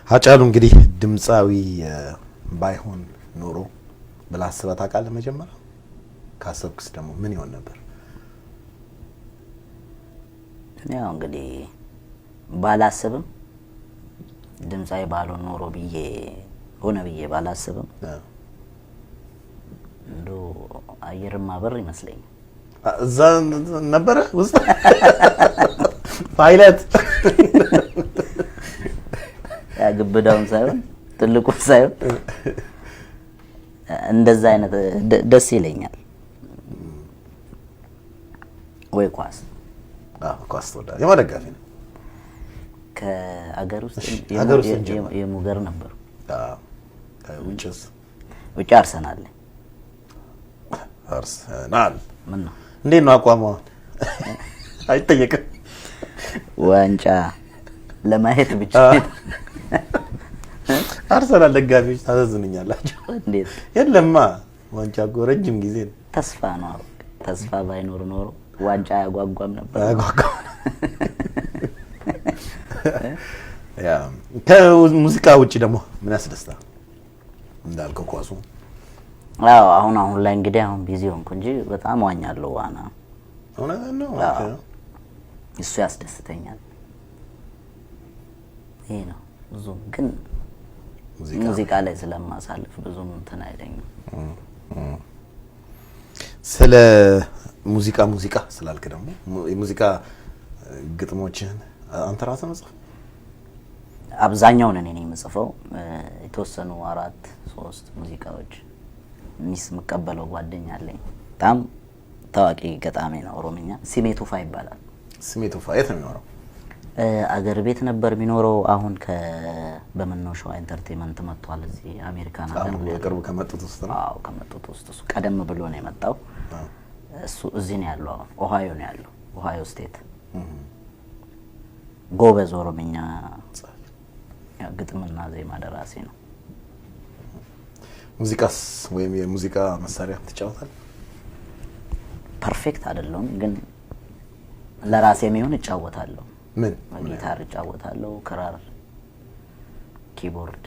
ሀጫሉ እንግዲህ ድምጻዊ ባይሆን ኖሮ ብላስበት አቃለ መጀመሪያ ካሰብክስ ደግሞ ምን ይሆን ነበር? ያው እንግዲህ ባላስብም ድምጻዊ ባልሆን ኖሮ ብዬ ሆነ ብዬ ባላስብም እንዶ አየርማ በር ይመስለኝ እዛ ነበር ውስጥ ፓይለት ያ ግብዳውን ሳይሆን ትልቁ ሳይሆን እንደዛ አይነት ደስ ይለኛል። ወይ ኳስ ኳስ ተወዳጅ የማደጋፊ ነው። ከአገር ውስጥ የሙገር ነበር። ከውጭስ? ውጭ አርሰናል ምን ነው እንዴት ነው አቋሙ? አይጠየቅም። ዋንጫ ለማየት ብቻ አርሰናል ደጋፊዎች ታዘዝኛላችሁ። እንዴት የለማ ዋንጫ ረጅም ጊዜ ተስፋ ነው። ተስፋ ባይኖር ኖሮ ዋንጫ ያጓጓም ነበር። ያ ከሙዚቃ ውጪ ደግሞ ምን ያስደስታል? እንዳልከው ኳሱ አዎ አሁን ላይ እንግዲህ አሁን ቢዚ ሆንኩ እንጂ በጣም ዋኛለሁ። ዋና ነው እሱ ያስደስተኛል። ይሄ ነው ብዙ ግን ሙዚቃ ላይ ስለማሳልፍ ብዙም እንትን አይደኝም። ስለ ሙዚቃ ስላልክ ደግሞ የሙዚቃ ግጥሞችን አንተ ራስህ መጽሐፍ? አብዛኛው እኔ ነኝ የምጽፈው። የተወሰኑ 4-3 ሙዚቃዎች መቀበለው ጓደኛ አለኝ። በጣም ታዋቂ ገጣሚ ነው። ኦሮምኛ ሲሜቱፋ ይባላል። ሲሜቱፋ የት ነው የሚኖረው? አገር ቤት ነበር የሚኖረው። አሁን በመነው ሾው ኢንተርቴይንመንት መጥቷል እዚህ አሜሪካን ሀገር። በቅርቡ ከመጡት ውስጥ ነው? አዎ ከመጡት ውስጥ እሱ ቀደም ብሎ ነው የመጣው። እሱ እዚህ ነው ያለው። አሁን ኦሃዮ ነው ያለው። ኦሃዮ ስቴት ጎበዝ ኦሮምኛ ግጥምና ዜማ ደራሲ ነው። ሙዚቃስ ወይም የሙዚቃ መሳሪያ ትጫወታለህ? ፐርፌክት አይደለም ግን ለራሴ የሚሆን እጫወታለሁ። ምን? ጊታር እጫወታለሁ፣ ክራር፣ ኪቦርድ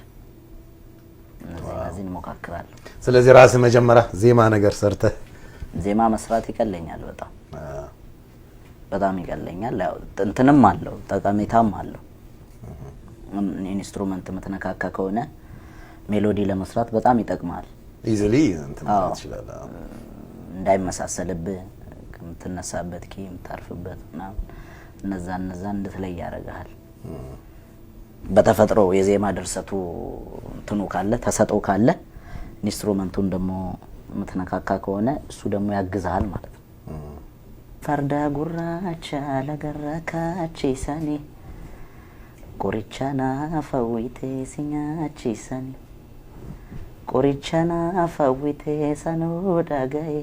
እነዚህን ሞካክራለሁ። ስለዚህ ራስህ መጀመሪያ ዜማ ነገር ሰርተህ ዜማ መስራት ይቀለኛል። በጣም ይቀለኛል። ያው እንትንም አለው ጠቀሜታም አለው። ኢንስትሩመንት መተነካካ ከሆነ ሜሎዲ ለመስራት በጣም ይጠቅማል። ኢዚሊ እንትን ማለት ይችላል። እንዳይመሳሰልብህ ከምትነሳበት ኪ የምታርፍበት እነዛ እንድትለይ ያደርጋል። በተፈጥሮ የዜማ ድርሰቱ እንትኑ ካለ ተሰጥኦ ካለ ኢንስትሩመንቱን ደግሞ መተነካካ ከሆነ እሱ ደግሞ ያግዛል ማለት ነው። ፈርዳ ጉራቻ ለገረካቺ ሰኒ ቆሪቻና ፈዊቴ ሲኛቺ ሰኒ ቆሪቻና ፈዊቴ ሰኖ ዳጋይ